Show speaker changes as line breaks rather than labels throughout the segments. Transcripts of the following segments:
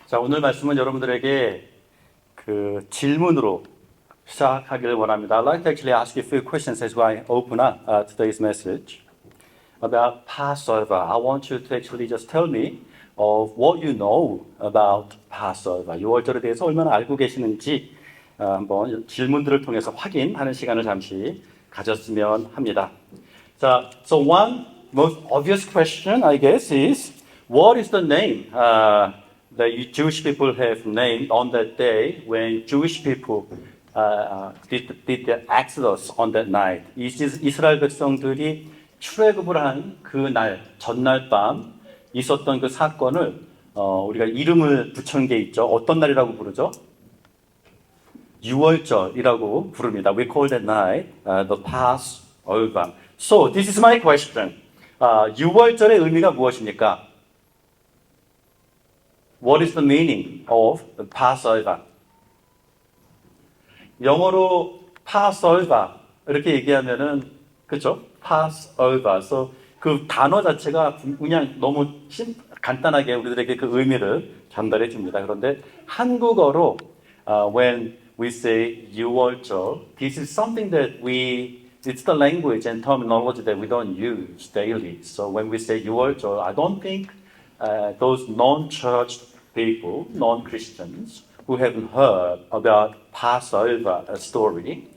자, 오늘 말씀은 여러분들에게 그 질문으로 시작하기를 원합니다. I'd like to actually ask you a few questions as I open up today's message about Passover. I want you to actually just tell me of what you know about Passover. 유월절에 대해서 얼마나 알고 계시는지 한번 질문들을 통해서 확인하는 시간을 잠시 가졌으면 합니다. 자, so one most obvious question, I guess, is what is the name that you Jewish people have named on that day when Jewish people did the Exodus on that night? 이스라엘 백성들이 출애굽을 한 그 날, 전날 밤 있었던 그 사건을 우리가 이름을 붙여놓은 게 있죠. 어떤 날이라고 부르죠? 유월절이라고 부릅니다. We call that night the Passover. So this is my question. 유월절의 의미가 무엇입니까? What is the meaning of the Passover? 영어로 Passover 이렇게 얘기하면은 그렇죠? Passover. So 그 단어 자체가 그냥 너무 간단하게 우리들에게 그 의미를 전달해 줍니다. 그런데 한국어로 when we say 유월절, this is something that it's the language and terminology that we don't use daily. So when we say 유월절, I don't think those non-church people, non-Christians, who haven't heard about Passover story,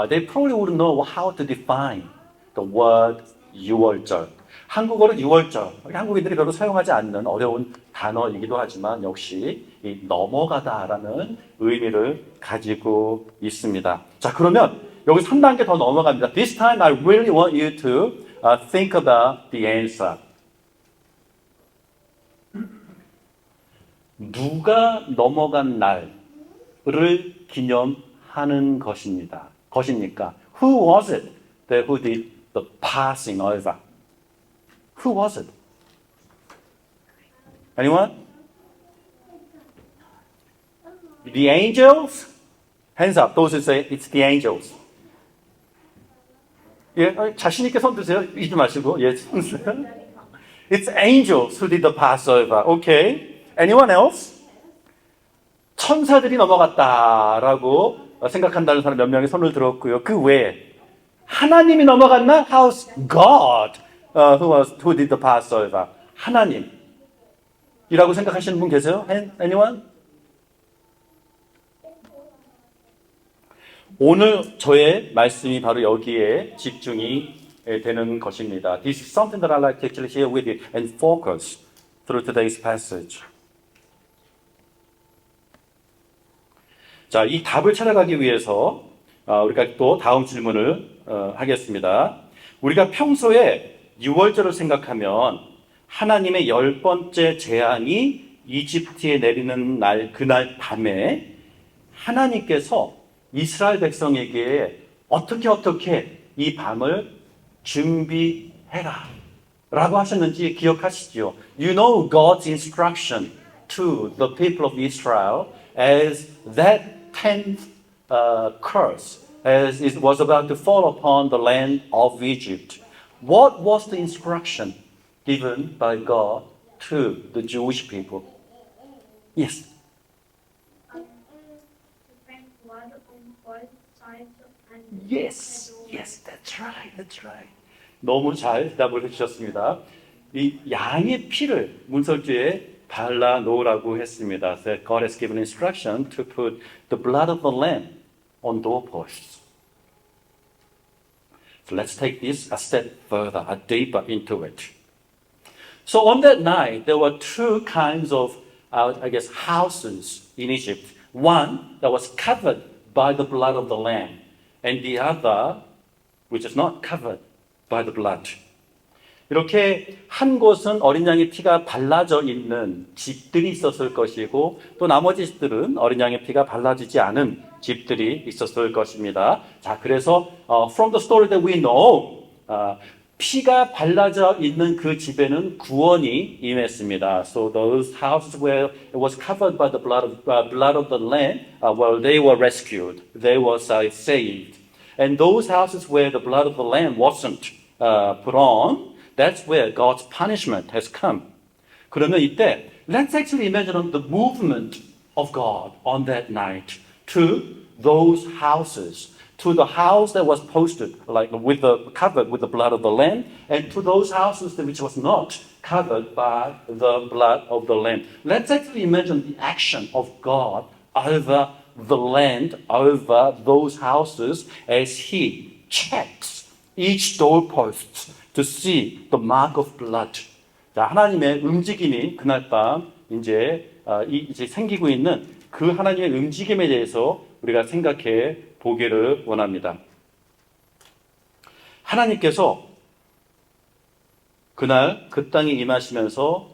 they probably wouldn't know how to define the word 유월절. 한국어로 유월절, 한국인들이 별로 사용하지 않는 어려운 단어이기도 하지만 역시 이 넘어가다라는 의미를 가지고 있습니다. 자, 그러면 여기서 한 단계 더 넘어갑니다. This time I really want you to think about the answer. 누가 넘어간 날을 기념하는 것입니까? Who was it that who did the passing over? Who was it? Anyone? The angels? Hands up. Those who say it's the angels. 예, 자신 있게 손 드세요. 잊지 마시고. 예, 손 드세요. It's angels who did the Passover. Okay. Anyone else? 천사들이 넘어갔다라고 생각한다는 사람 몇 명이 손을 들었고요. 그 외에 하나님이 넘어갔나? How's God who did the Passover? 하나님이라고 생각하시는 분 계세요? Anyone? 오늘 저의 말씀이 바로 여기에 집중이 되는 것입니다. This is something that I'd like to actually share with you and focus through today's passage. 자, 이 답을 찾아가기 위해서 우리가 또 다음 질문을 하겠습니다. 우리가 평소에 유월절을 생각하면 하나님의 10번째 재앙이 이집트에 내리는 날, 그날 밤에 하나님께서 이스라엘 백성에게 어떻게 이 밤을 준비해라 라고 하셨는지 기억하시죠? You know God's instruction to the people of Israel as that 10th curse as it was about to fall upon the land of Egypt. What was the instruction given by God to the Jewish people? Yes. Yes, that's right. 너무 잘 대답을 해주셨습니다. 이 양의 피를 문설주에 발라 놓으라고 했습니다. That God has given instruction to put the blood of the lamb on doorposts. So let's take this a step further, deeper into it. So on that night, there were two kinds of, houses in Egypt. One that was covered by the blood of the lamb, and the other which is not covered by the blood. 이렇게 한 곳은 어린 양의 피가 발라져 있는 집들이 있었을 것이고 또 나머지 집들은 어린 양의 피가 발라지지 않은 집들이 있었을 것입니다. 자, 그래서 from the story that we know, 피가 발라져 있는 그 집에는 구원이 임했습니다. So those houses where it was covered by the blood of the lamb, they were rescued. They were saved. And those houses where the blood of the lamb wasn't put on, that's where God's punishment has come. 그러면 이때 let's actually imagine the movement of God on that night to those houses, to the house that was posted, like with the covered with the blood of the Lamb, and to those houses which was not covered by the blood of the Lamb. Let's actually imagine the action of God over the land, over those houses, as He checks each doorpost to see the mark of blood. 자, 하나님의 움직임이 그날 밤 이제 생기고 있는 그 하나님의 움직임에 대해서 우리가 생각해 보기를 원합니다. 하나님께서 그날 그 땅에 임하시면서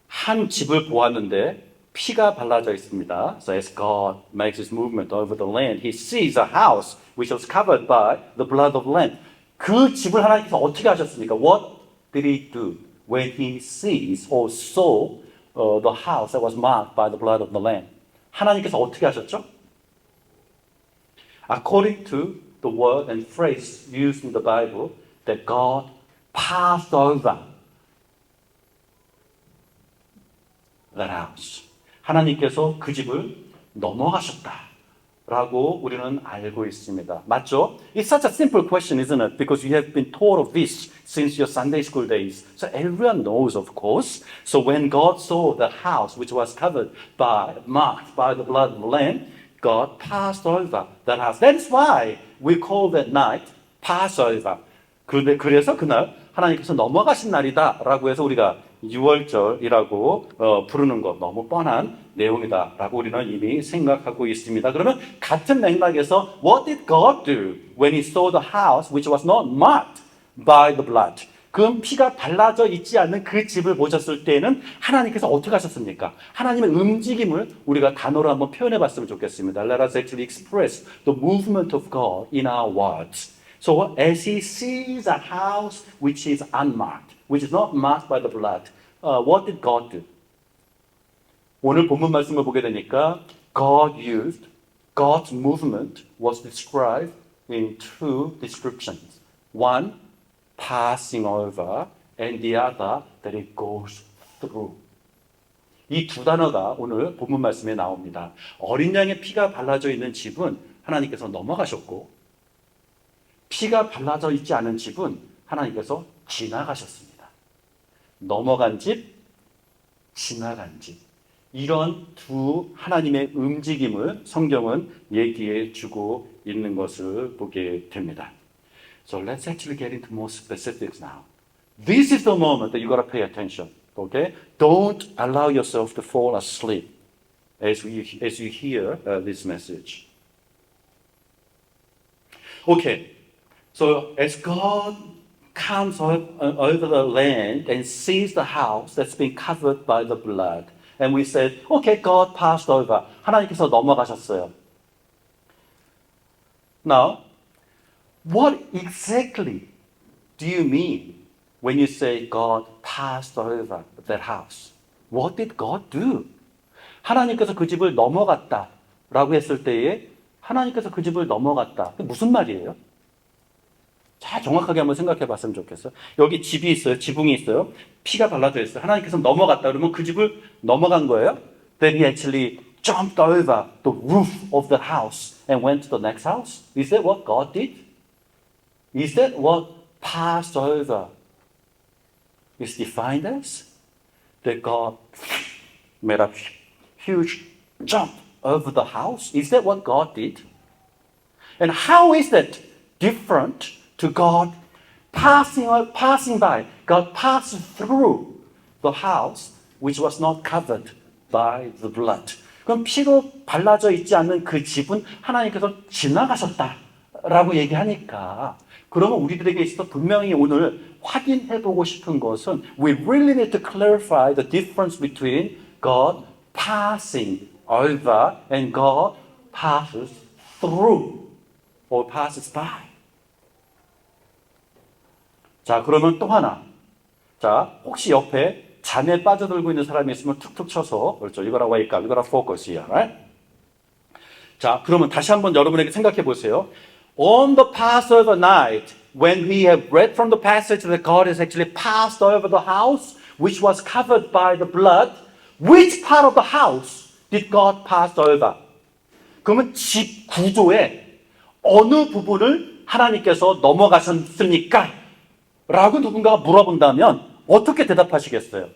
한 집을 보았는데 피가 발라져 있습니다. So as God makes His movement over the land, He sees a house which was covered by the blood of lamb. 그 집을 하나님께서 어떻게 하셨습니까? What did He do when He sees or saw the house that was marked by the blood of the lamb? 하나님께서 어떻게 하셨죠? According to the word and phrase used in the Bible, that God passed over that house. 하나님께서 그 집을 넘어가셨다라고 우리는 알고 있습니다. 맞죠? It's such a simple question, isn't it? Because you have been taught of this since your Sunday school days. So everyone knows, of course. So when God saw the house which was covered marked by the blood of the Lamb, God passed over that house. That's why we call that night Passover. 그래서 그날 하나님께서 넘어가신 날이다라고 해서 우리가 유월절이라고 부르는 것 너무 뻔한 내용이다라고 우리는 이미 생각하고 있습니다. 그러면 같은 맥락에서 What did God do when He saw the house which was not marked by the blood? 그 피가 발라져 있지 않는 그 집을 보셨을 때는 하나님께서 어떻게 하셨습니까? 하나님의 움직임을 우리가 단어로 한번 표현해 봤으면 좋겠습니다. Let us actually express the movement of God in our words. So as He sees a house which is unmarked, which is not marked by the blood, what did God do? 오늘 본문 말씀을 보게 되니까 God's movement was described in two descriptions. One, passing over, and the other, that it goes through. 이 두 단어가 오늘 본문 말씀에 나옵니다. 어린 양의 피가 발라져 있는 집은 하나님께서 넘어가셨고, 피가 발라져 있지 않은 집은 하나님께서 지나가셨습니다. 넘어간 집, 지나간 집. 이런 두 하나님의 움직임을 성경은 얘기해 주고 있는 것을 보게 됩니다. So let's actually get into more specifics now. This is the moment that you got to pay attention. Okay? Don't allow yourself to fall asleep as you hear this message. Okay. So as God comes over the land and sees the house that's been covered by the blood, and we said, okay, God passed over. 하나님께서 넘어가셨어요. Now, what exactly do you mean when you say God passed over that house? What did God do? 하나님께서 그 집을 넘어갔다라고 했을 때에 하나님께서 그 집을 넘어갔다. 그게 무슨 말이에요? 자, 정확하게 한번 생각해 봤으면 좋겠어요. 여기 집이 있어요. 지붕이 있어요. 피가 발라져 있어요. 하나님께서 넘어갔다 그러면 그 집을 넘어간 거예요? Then He actually jumped over the roof of the house and went to the next house? Is that what God did? Is that what passed over is defined as? That God made a huge jump over the house? Is that what God did? And how is that different to God passing by? God passed through the house which was not covered by the blood. 그럼 피로 발라져 있지 않는 그 집은 하나님께서 지나가셨다라고 얘기하니까 그러면 우리들에게 있어서 분명히 오늘 확인해보고 싶은 것은 we really need to clarify the difference between God passing over and God passes through or passes by. 자, 그러면 또 하나. 자, 혹시 옆에 잠에 빠져들고 있는 사람이 있으면 툭툭 쳐서 그렇죠. You gotta wake up. You gotta focus here. Right? 자, 그러면 다시 한번 여러분에게 생각해 보세요. On the Passover night, when we have read from the passage that God has actually passed over the house, which was covered by the blood, Which part of the house did God pass over? 그러면 집 구조의 어느 부분을 하나님께서 넘어가셨습니까? 라고 누군가가 물어본다면 어떻게 대답하시겠어요?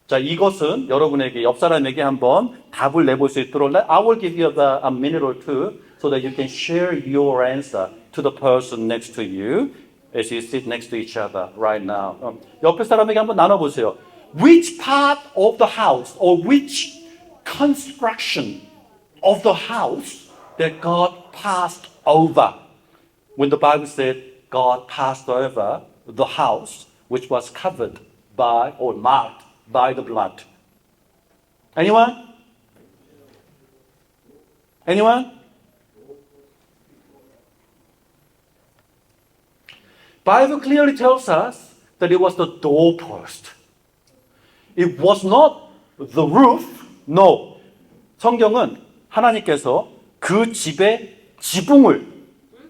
자, 이것은 여러분에게 옆 사람에게 한번 답을 내볼 수 있도록 I will give you a minute or two so that you can share your answer to the person next to you as you sit next to each other right now. 옆에 사람에게 한번 나눠보세요. Which part of the house or which construction of the house that God passed over? When the Bible said God passed over the house which was covered by or marked by the blood. Anyone? Anyone? Bible clearly tells us that it was the doorpost. It was not the roof. No. 성경은 하나님께서 그 집의 지붕을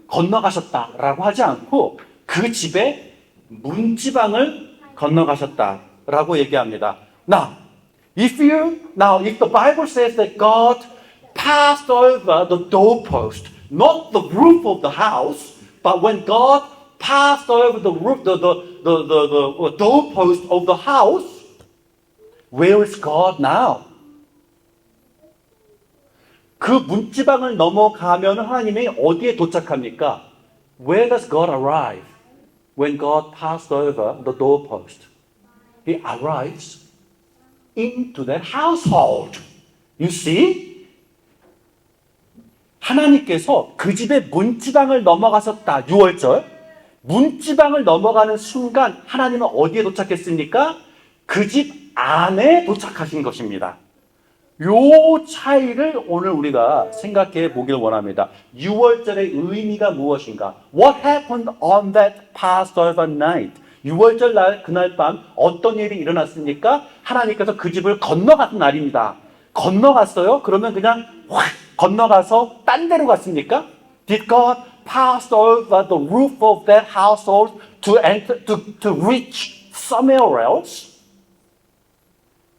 건너가셨다라고 하지 않고 그 집의 문지방을 건너가셨다라고 얘기합니다. Now, if the Bible says that God passed over the doorpost, not the roof of the house, but when God passed over the roof, the doorpost of the house, where is God now? 그 문지방을 넘어가면 하나님이 어디에 도착합니까? Where does God arrive when God passed over the doorpost? He arrives into that household. You see? 하나님께서 그 집의 문지방을 넘어가셨다. 6월절. 문지방을 넘어가는 순간 하나님은 어디에 도착했습니까? 그 집 안에 도착하신 것입니다. 요 차이를 오늘 우리가 생각해 보길 원합니다. 6월절의 의미가 무엇인가? What happened on that Passover night? 6월절 날 그날 밤 어떤 일이 일어났습니까? 하나님께서 그 집을 건너간 날입니다. 건너갔어요? 그러면 그냥 확 건너가서 딴 데로 갔습니까? Did God pass over the roof of that household to reach somewhere else?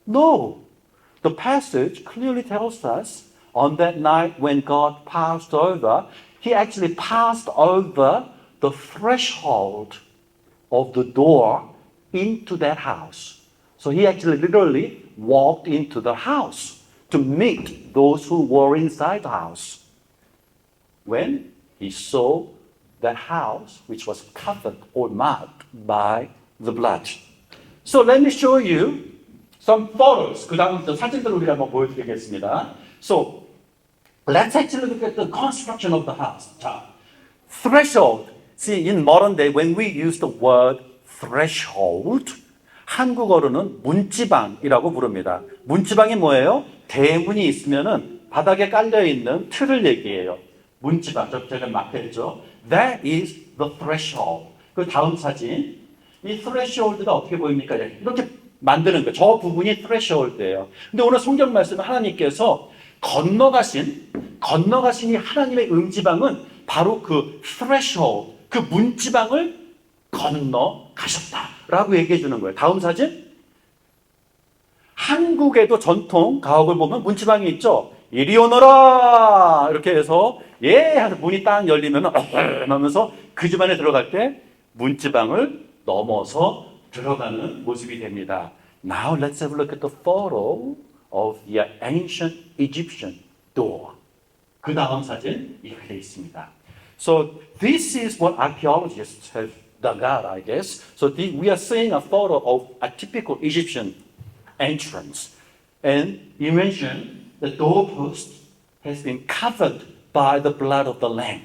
No. The passage clearly tells us on that night when God passed over, He actually passed over the threshold of the door into that house. So He actually literally walked into the house to meet those who were inside the house. When He saw that house which was covered or marked by the blood. So let me show you some photos. 그 다음 사진들을 우리가 한번 보여드리겠습니다. So, let's actually look at the construction of the house. 자, threshold. See, in modern day, when we use the word threshold, 한국어로는 문지방이라고 부릅니다. 문지방이 뭐예요? 대문이 있으면은 바닥에 깔려있는 틀을 얘기해요. 문지방, 제가 막혔죠. That is the threshold. 그 다음 사진. 이 threshold가 어떻게 보입니까? 이렇게 만드는 거예요. 저 부분이 threshold예요. 근데 오늘 성경 말씀은 하나님께서 건너가신 이 하나님의 음지방은 바로 그 threshold, 그 문지방을 건너가셨다라고 얘기해 주는 거예요. 다음 사진. 한국에도 전통 가옥을 보면 문지방이 있죠. 이리 오너라 이렇게 해서 예 하면서 문이 딱 열리면 하면서 그 집안에 들어갈 때 문지방을 넘어서 들어가는 모습이 됩니다. Now let's have a look at the photo of the ancient Egyptian door. 그 다음 사진 이렇게 되어 있습니다. So this is what archaeologists have dug out, I guess. So we are seeing a photo of a typical Egyptian entrance. And you mentioned the doorpost has been covered by the blood of the lamb.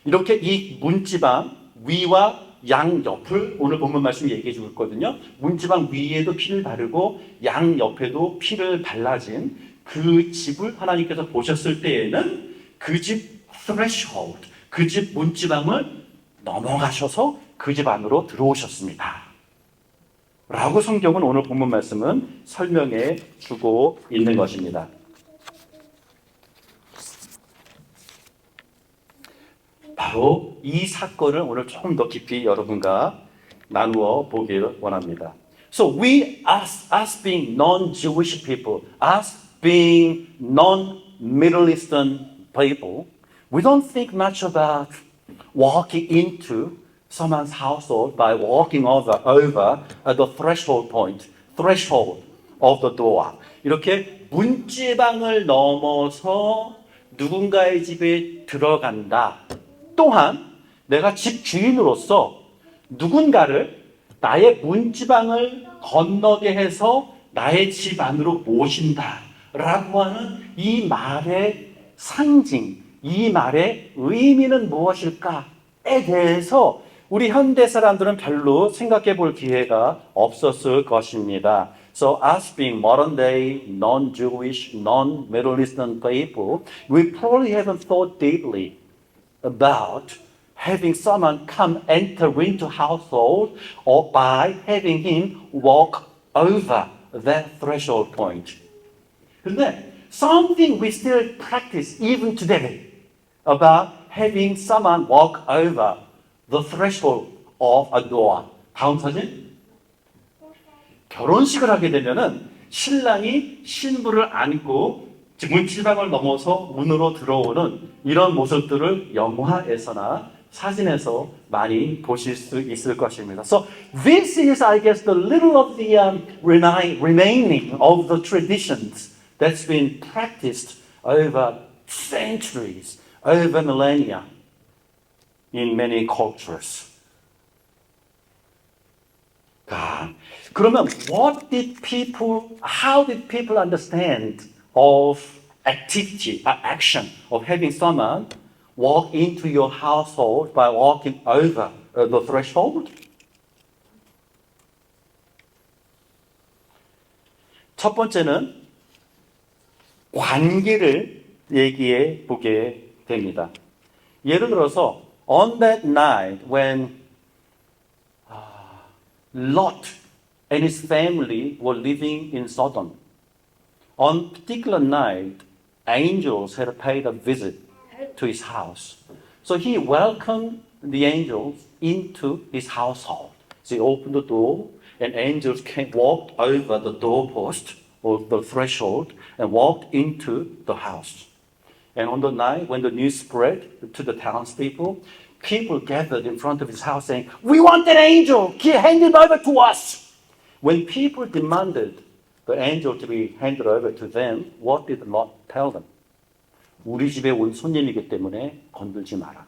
이렇게 이 문지방 위와 양 옆을 오늘 본문 말씀이 얘기해 주고 있거든요. 문지방 위에도 피를 바르고 양 옆에도 피를 발라진 그 집을 하나님께서 보셨을 때에는 그 집 threshold, 그 집 문지방을 넘어가셔서 그 집 안으로 들어오셨습니다. 라고 성경은 오늘 본문 말씀은 설명해 주고 있는 것입니다. 바로 이 사건을 오늘 조금 더 깊이 여러분과 나누어 보길 원합니다. So us being non-Jewish people, us being non-Middle Eastern people, we don't think much about walking into someone's household by walking over at the threshold of the door. 이렇게 문지방을 넘어서 누군가의 집에 들어간다. 또한 내가 집 주인으로서 누군가를 나의 문지방을 건너게 해서 나의 집 안으로 모신다. 라고 하는 이 말의 상징, 이 말의 의미는 무엇일까에 대해서 우리 현대 사람들은 별로 생각해 볼 기회가 없었을 것입니다. So us being modern day, non-Jewish, non-Middle Eastern people, we probably haven't thought deeply about having someone come enter into household or by having him walk over that threshold point. 근데 something we still practice even today about having someone walk over the threshold of a door. 다음 사진. 결혼식을 하게 되면은 신랑이 신부를 안고 문지방을 넘어서 문으로 들어오는 이런 모습들을 영화에서나 사진에서 많이 보실 수 있을 것입니다. So this is, I guess, the little of the remaining of the traditions that's been practiced over centuries, over millennia in many cultures. 그러면 how did people understand of action of having someone walk into your household by walking over the threshold? 첫 번째는 관계를 얘기해 보게 됩니다. 예를 들어서 on that night when Lot and his family were living in Sodom. On particular night, angels had paid a visit to his house. So he welcomed the angels into his household. So he opened the door and angels walked over the doorpost or the threshold and walked into the house. And on the night when the news spread to the townspeople, people gathered in front of his house saying, "We want that angel! Hand it over to us!" When people demanded the angel to be handed over to them, what did Lot tell them? 우리 집에 온 손님이기 때문에 건들지 마라.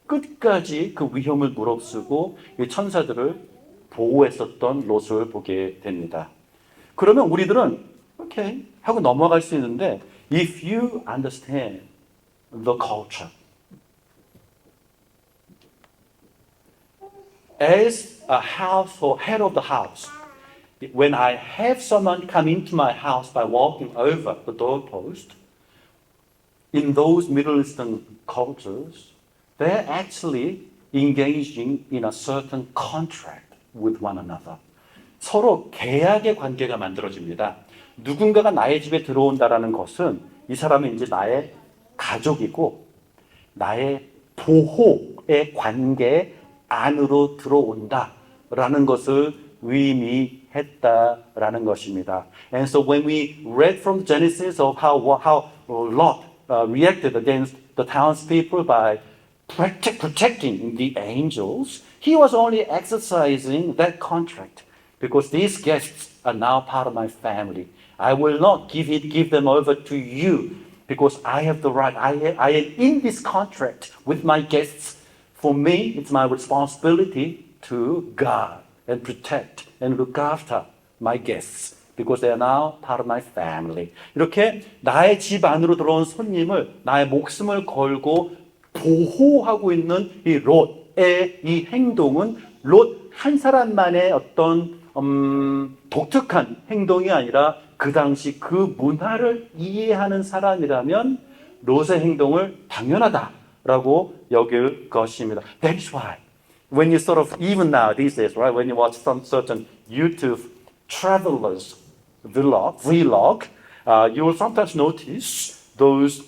끝까지 그 위험을 무릅쓰고 이 천사들을 보호했었던 롯을 보게 됩니다. 그러면 우리들은 오케이 하고 넘어갈 수 있는데 if you understand the culture, as a household head of the house, when I have someone come into my house by walking over the doorpost, in those Middle Eastern cultures, they're actually engaging in a certain contract with one another. 서로 계약의 관계가 만들어집니다. 누군가가 나의 집에 들어온다라는 것은 이 사람은 이제 나의 가족이고 나의 보호의 관계 안으로 들어온다라는 것을 의미했다라는 것입니다. And so when we read from Genesis of how Lot reacted against the townspeople by protecting the angels, he was only exercising that contract because these guests are now part of my family. I will not give them over to you because I have the right. I am in this contract with my guests. For me, it's my responsibility to guard and protect and look after my guests because they are now part of my family. 이렇게 나의 집 안으로 들어온 손님을 나의 목숨을 걸고 보호하고 있는 이 롯의 이 행동은 롯 한 사람만의 어떤 독특한 행동이 아니라 그 당시 그 문화를 이해하는 사람이라면 롯의 행동을 당연하다라고 여길 것입니다. That's why when you sort of even now these days, right, when you watch some certain YouTube travelers vlog, you will sometimes notice those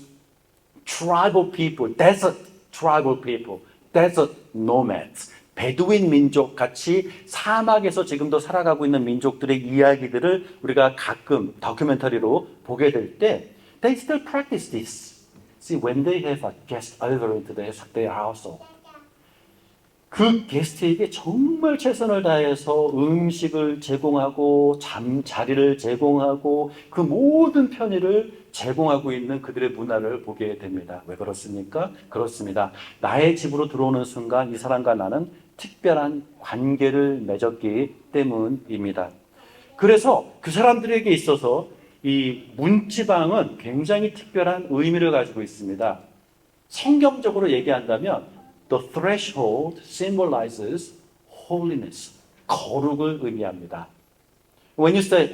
tribal people, desert tribal people, desert nomads, 베두인 민족 같이 사막에서 지금도 살아가고 있는 민족들의 이야기들을 우리가 가끔 다큐멘터리로 보게 될 때 they still practice this. See, when they have a guest over into their household. 그 게스트에게 정말 최선을 다해서 음식을 제공하고 자리를 제공하고 그 모든 편의를 제공하고 있는 그들의 문화를 보게 됩니다. 왜 그렇습니까? 그렇습니다. 나의 집으로 들어오는 순간 이 사람과 나는 특별한 관계를 맺었기 때문입니다. 그래서 그 사람들에게 있어서 이 문지방은 굉장히 특별한 의미를 가지고 있습니다. 성경적으로 얘기한다면 The threshold symbolizes holiness. 거룩을 의미합니다. When you say,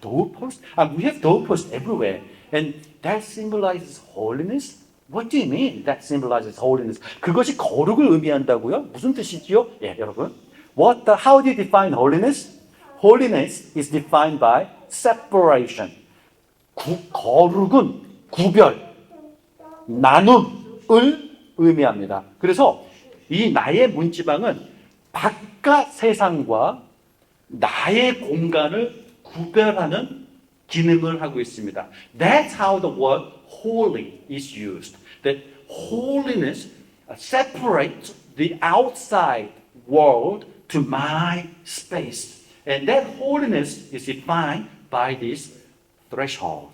doorpost? We have doorposts everywhere. And that symbolizes holiness? What do you mean that symbolizes holiness? 그것이 거룩을 의미한다고요? 무슨 뜻이지요? 예, 여러분. How do you define holiness? Holiness is defined by separation. 거룩은 구별, 나눔을 의미합니다. 그래서 이 나의 문지방은 바깥 세상과 나의 공간을 구별하는 기능을 하고 있습니다. That's how the word holy is used. That holiness separates the outside world to my space. And that holiness is defined by this threshold.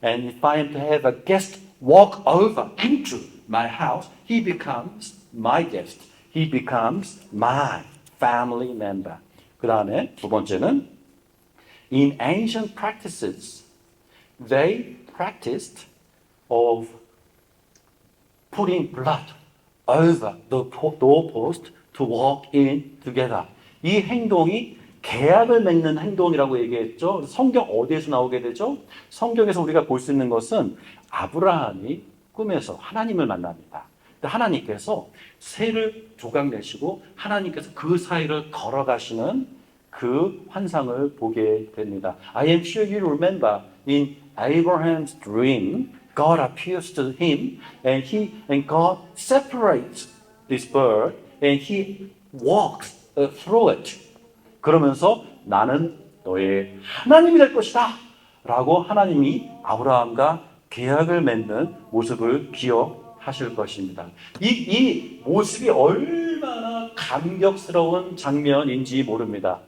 And if I am to have a guest walk over into my house, he becomes my guest. He becomes my family member. 그 다음에 두 번째는 in ancient practices, they practiced of putting blood over the doorpost to walk in together. 이 행동이 계약을 맺는 행동이라고 얘기했죠. 성경 어디에서 나오게 되죠? 성경에서 우리가 볼 수 있는 것은 아브라함이 꿈에서 하나님을 만납니다. 하나님께서 새를 조각내시고 하나님께서 그 사이를 걸어가시는 그 환상을 보게 됩니다. I am sure you remember in Abraham's dream, God appears to him and God separates this bird and he walks through it. 그러면서 나는 너의 하나님이 될 것이다 라고 하나님이 아브라함과 계약을 맺는 모습을 기억하실 것입니다. 이 모습이 얼마나 감격스러운 장면인지 모릅니다.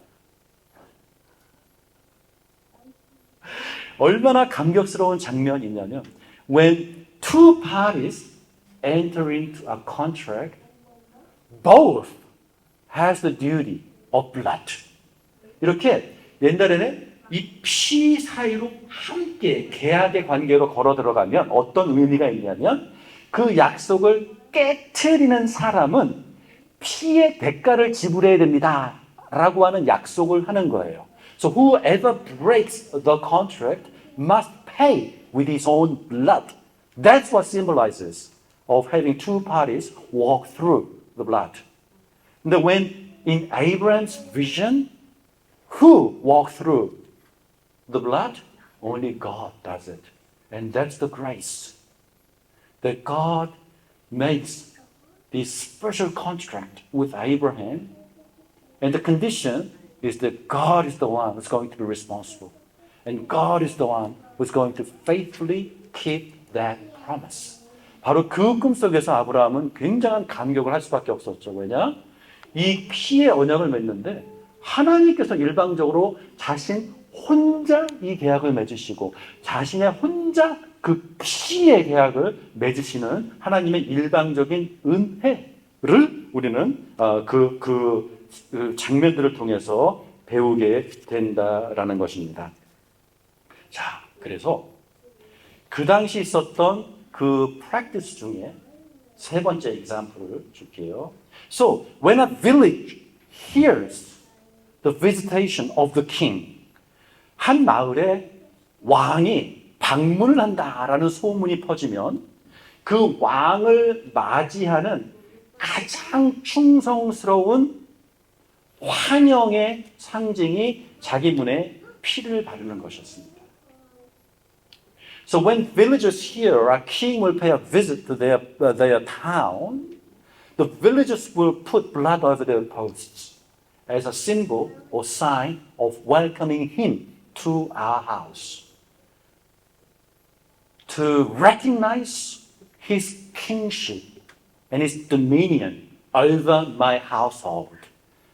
얼마나 감격스러운 장면이냐면 when two parties enter into a contract, both has the duty of blood. 이렇게 옛날에는 이 피 사이로 함께 계약의 관계로 걸어 들어가면 어떤 의미가 있냐면 그 약속을 깨트리는 사람은 피의 대가를 지불해야 됩니다 라고 하는 약속을 하는 거예요. So whoever breaks the contract must pay with his own blood. That's what symbolizes of having two parties walk through the blood. 근데 when in Abraham's vision, who walked through the blood? Only God does it. And that's the grace. That God makes this special contract with Abraham. And the condition is that God is the one who's going to be responsible. And God is the one who's going to faithfully keep that promise. 바로 그 꿈속에서 아브라함은 굉장한 감격을 할 수밖에 없었죠. 왜냐? 이 피의 언약을 맺는데 하나님께서 일방적으로 자신 혼자 이 계약을 맺으시고 자신의 혼자 그 피의 계약을 맺으시는 하나님의 일방적인 은혜를 우리는 그 장면들을 통해서 배우게 된다라는 것입니다. 자, 그래서 그 당시 있었던 그 practice 중에 세 번째 example을 줄게요. So, when a village hears the visitation of the king, 한 마을에 왕이 방문을 한다라는 소문이 퍼지면 그 왕을 맞이하는 가장 충성스러운 환영의 상징이 자기 문에 피를 바르는 것이었습니다. So when villagers hear a king will pay a visit to their town, the villagers will put blood over their posts as a symbol or sign of welcoming him to our house. To recognize his kingship and his dominion over my household.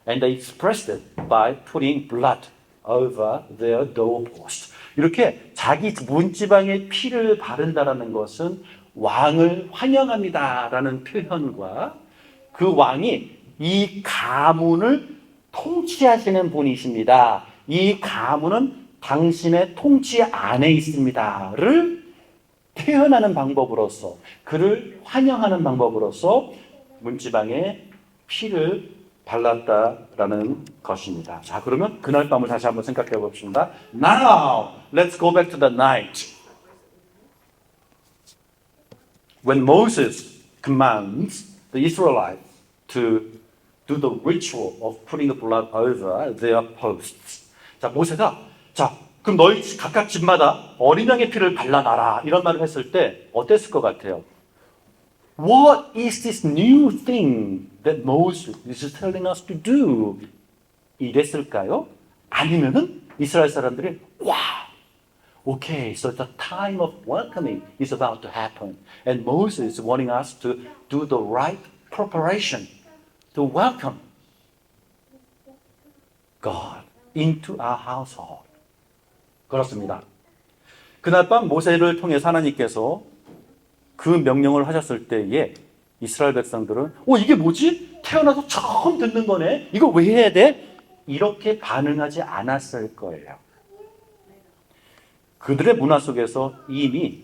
And they expressed it by putting blood over their doorpost. 이렇게 자기 문지방에 피를 바른다라는 것은 왕을 환영합니다라는 표현과 그 왕이 이 가문을 통치하시는 분이십니다. 이 가문은 당신의 통치 안에 있습니다를 표현하는 방법으로서, 그를 환영하는 방법으로서 문지방에 피를 발랐다라는 것입니다. 자, 그러면 그날 밤을 다시 한번 생각해 봅시다. Now, let's go back to the night. When Moses commands the Israelites to do the ritual of putting the blood over their posts. 자, 모세가 그럼 너희 각각 집마다 어린 양의 피를 발라놔라 이런 말을 했을 때 어땠을 것 같아요? What is this new thing that Moses is telling us to do? 이랬을까요? 아니면은 이스라엘 사람들이 와, okay, so the time of welcoming is about to happen, and Moses is wanting us to do the right preparation to welcome God into our household. 그렇습니다. 그날 밤 모세를 통해서 하나님께서 그 명령을 하셨을 때에 이스라엘 백성들은 이게 뭐지? 태어나서 처음 듣는 거네? 이거 왜 해야 돼? 이렇게 반응하지 않았을 거예요. 그들의 문화 속에서 이미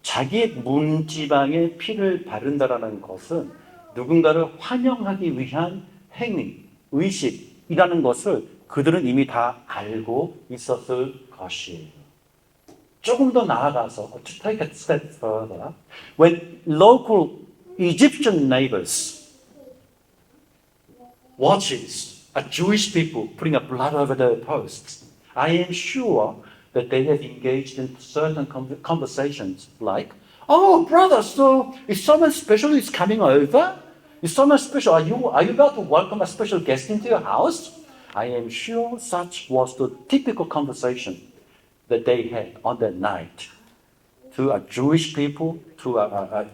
자기의 문지방에 피를 바른다라는 것은 누군가를 환영하기 위한 행위, 의식이라는 것을 그들은 이미 다 알고 있었을 것이에요. 조금 더 나아가서, to take a step further, when local Egyptian neighbors watches a Jewish people putting a blood over their posts, I am sure that they have engaged in certain conversations like, oh, brother, so is someone special is coming over? Is someone special? Are you about to welcome a special guest into your house? I am sure such was the typical conversation that they had on that night to a Jewish people, to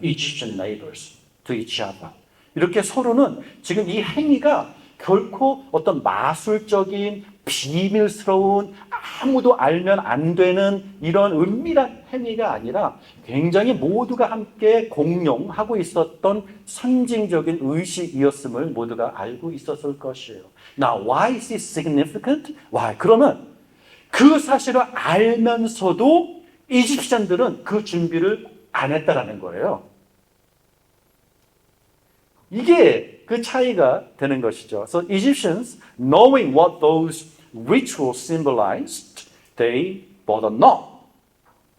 Egyptian neighbors, to each other. 이렇게 서로는 지금 이 행위가 결코 어떤 마술적인 비밀스러운 아무도 알면 안 되는 이런 은밀한 행위가 아니라 굉장히 모두가 함께 공용하고 있었던 상징적인 의식이었음을 모두가 알고 있었을 것이에요. Now, why is this significant? Why? 그러면 그 사실을 알면서도 이집션들은 그 준비를 안 했다라는 거예요. 이게 그 차이가 되는 것이죠. So Egyptians, knowing what those rituals symbolized, they better not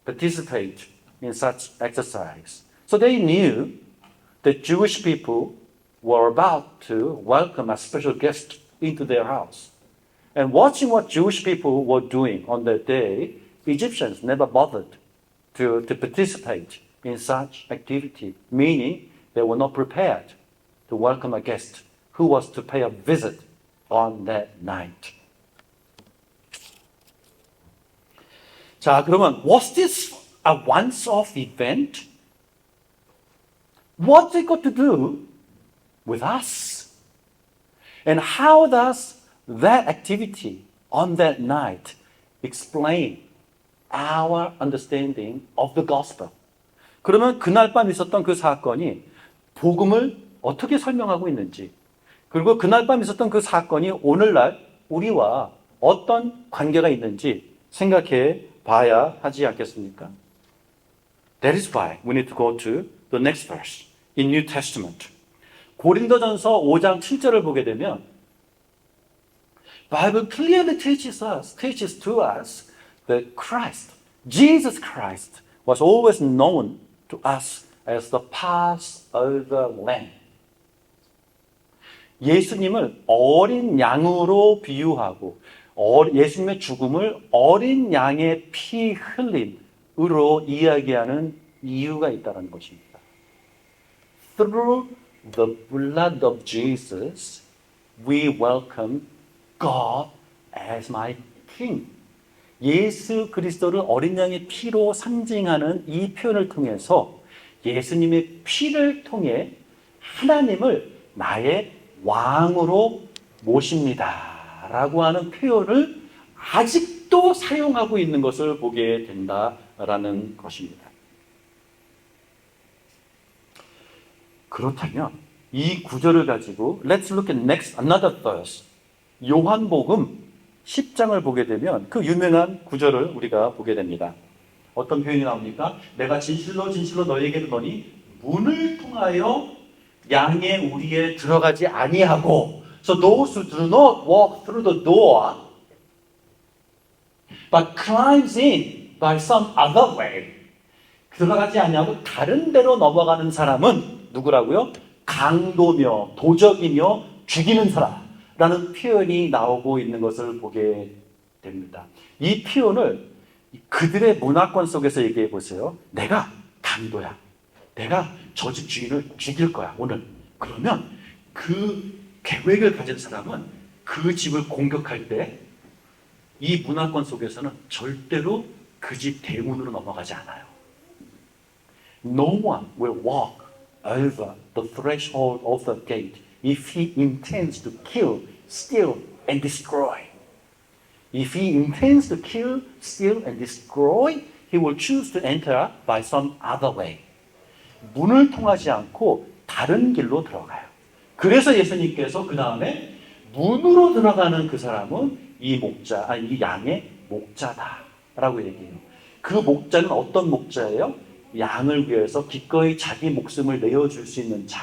participate in such exercise. So they knew that Jewish people were about to welcome a special guest into their house. And watching what Jewish people were doing on that day, Egyptians never bothered to participate in such activity, meaning they were not prepared to welcome a guest who was to pay a visit on that night. 자, 그러면 was this a once-off event? What's it got to do with us? And how does that activity on that night explain our understanding of the gospel? 그러면 그날 밤 있었던 그 사건이 복음을 어떻게 설명하고 있는지, 그리고 그날 밤 있었던 그 사건이 오늘날 우리와 어떤 관계가 있는지 생각해 봐야 하지 않겠습니까? That is why we need to go to the next verse in New Testament. 고린도전서 5장 7절을 보게 되면 Bible clearly teaches to us that Christ, Jesus Christ, was always known to us as the Passover Lamb. 예수님을 어린 양으로 비유하고 예수님의 죽음을 어린 양의 피 흘림으로 이야기하는 이유가 있다는 것입니다. Through the blood of Jesus, we welcome God as my King. 예수 그리스도를 어린 양의 피로 상징하는 이 표현을 통해서 예수님의 피를 통해 하나님을 나의 왕으로 모십니다. 라고 하는 표현을 아직도 사용하고 있는 것을 보게 된다라는 것입니다. 그렇다면 이 구절을 가지고 Let's look at next another verse. 요한복음 10장을 보게 되면 그 유명한 구절을 우리가 보게 됩니다. 어떤 표현이 나옵니까? 내가 진실로 진실로 너희에게 이르노니 문을 통하여 양의 우리에 들어가지 아니하고 So those who do not walk through the door but climbs in by some other way 들어가지 아니하고 다른 데로 넘어가는 사람은 누구라고요? 강도며 도적이며 죽이는 사람라는 표현이 나오고 있는 것을 보게 됩니다. 이 표현을 그들의 문화권 속에서 얘기해 보세요. 내가 강도야. 내가 저 집 주인을 죽일 거야 오늘. 그러면 그 계획을 가진 사람은 그 집을 공격할 때 이 문화권 속에서는 절대로 그 집 대문으로 넘어가지 않아요. No one will walk over the threshold of the gate if he intends to kill, steal, and destroy. If he intends to kill, steal, and destroy, he will choose to enter by some other way. 문을 통하지 않고 다른 길로 들어가요. 그래서 예수님께서 그 다음에 문으로 들어가는 그 사람은 이 양의 목자다라고 얘기해요. 그 목자는 어떤 목자예요? 양을 위해서 기꺼이 자기 목숨을 내어줄 수 있는 자.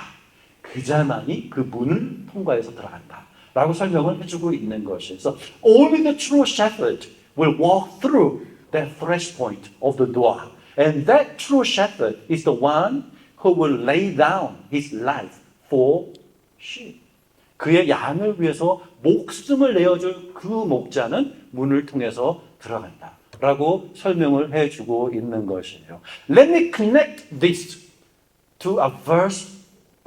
그 자만이 그 문을 통과해서 들어간다. 라고 설명을 해주고 있는 것이에요. So, only the true shepherd will walk through that threshold of the door. And that true shepherd is the one who will lay down his life for sheep. 그의 양을 위해서 목숨을 내어줄 그 목자는 문을 통해서 들어간다. 라고 설명을 해주고 있는 것이에요. Let me connect this to a verse,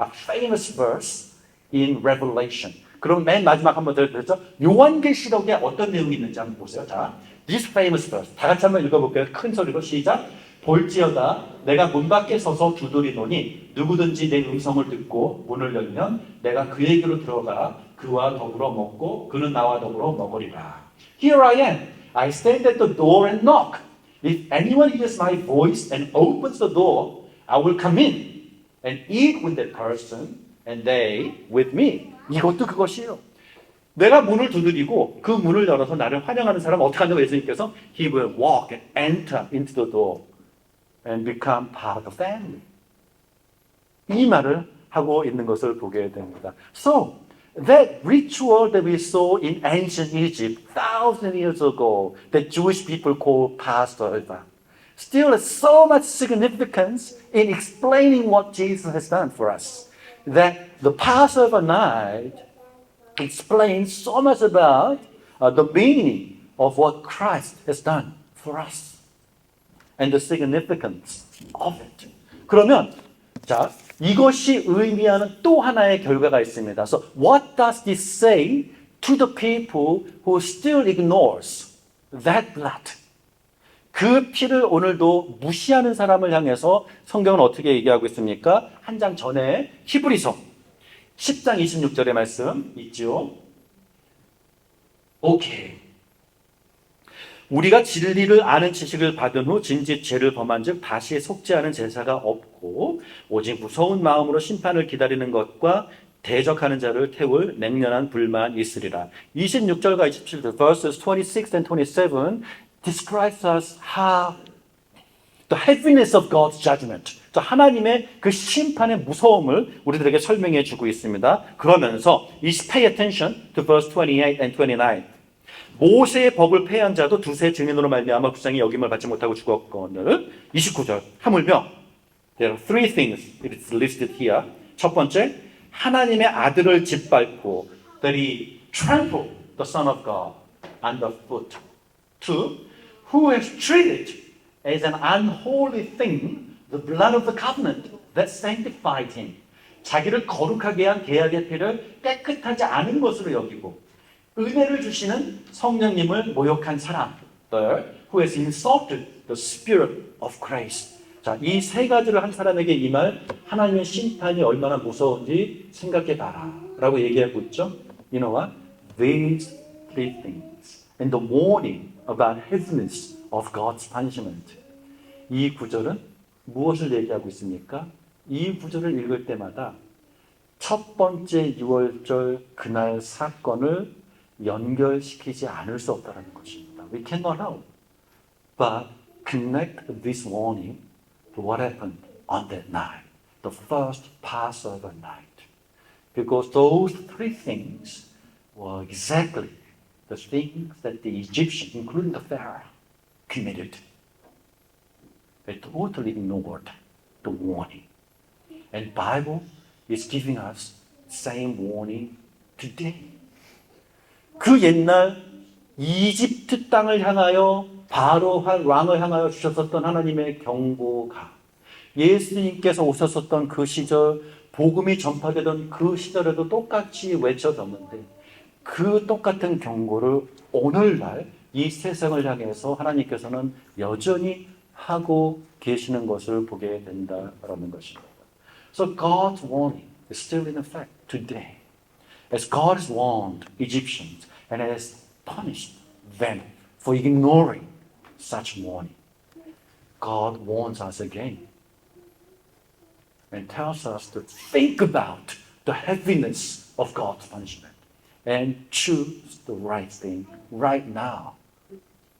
a famous verse in Revelation. 그럼 맨 마지막 한번 더 그랬죠? 요한계시록에 어떤 내용이 있는지 한번 보세요. 자, this famous verse. 다 같이 한번 읽어볼게요. 큰 소리로 시작. 볼지어다 내가 문 밖에 서서 두드리노니 누구든지 내 음성을 듣고 문을 열면 내가 그에게로 들어가 그와 더불어 먹고 그는 나와 더불어 먹으리라. Here I am. I stand at the door and knock. If anyone hears my voice and opens the door, I will come in and eat with that person and they with me. 이것도 그것이에요. 내가 문을 두드리고 그 문을 열어서 나를 환영하는 사람은 어떻게 하냐고 예수님께서 He will walk and enter into the door and become part of the family. 이 말을 하고 있는 것을 보게 됩니다. So, that ritual that we saw in ancient Egypt 1,000 years ago that Jewish people call Passover still has so much significance in explaining what Jesus has done for us. That the Passover night explains so much about the meaning of what Christ has done for us. And the significance of it. 그러면 자 이것이 의미하는 또 하나의 결과가 있습니다. So what does this say to the people who still ignores that blood? 그 피를 오늘도 무시하는 사람을 향해서 성경은 어떻게 얘기하고 있습니까? 한 장 전에 히브리서 10장 26절의 말씀 있죠. 오케이. 우리가 진리를 아는 지식을 받은 후 진짓 죄를 범한 즉 다시 속지 않은 제사가 없고 오직 무서운 마음으로 심판을 기다리는 것과 대적하는 자를 태울 맹렬한 불만 있으리라. 26절과 27절 verses 26 and 27 describes us how the heaviness of God's judgment. 하나님의 그 심판의 무서움을 우리들에게 설명해 주고 있습니다. 그러면서 pay attention to verse 28 and 29. 모세의 법을 폐한 자도 두세 증인으로 말미암아 불쌍히 여김을 받지 못하고 죽었거늘. 29절 하물며 there are three things it is listed here. 첫 번째 하나님의 아들을 짓밟고 that he trampled the Son of God underfoot. Two, who has treated as an unholy thing the blood of the covenant that sanctified him. 자기를 거룩하게 한 계약의 피를 깨끗하지 않은 것으로 여기고 은혜를 주시는 성령님을 모욕한 사람들 who has insulted the spirit of grace. 자, 이 세 가지를 한 사람에게 임할 하나님의 심판이 얼마나 무서운지 생각해 봐라 라고 얘기하고 있죠. You know what? These three things and the warning about heaviness of God's punishment. 이 구절은 무엇을 얘기하고 있습니까? 이 구절을 읽을 때마다 첫 번째 유월절 그날 사건을 연결시키지 않을 수 없다는 것입니다. We cannot help but connect this warning to what happened on that night, the first Passover night. Because those three things were exactly the things that the Egyptians, including the Pharaoh, committed. They totally ignored the warning. And Bible is giving us same warning today. 그 옛날 이집트 땅을 향하여 바로 왕을 향하여 주셨었던 하나님의 경고가 예수님께서 오셨었던 그 시절 복음이 전파되던 그 시절에도 똑같이 외쳐졌는데 그 똑같은 경고를 오늘날 이 세상을 향해서 하나님께서는 여전히 하고 계시는 것을 보게 된다라는 것입니다. So God's warning is still in effect today. As God has warned Egyptians and has punished them for ignoring such warning, God warns us again and tells us to think about the heaviness of God's punishment and choose the right thing right now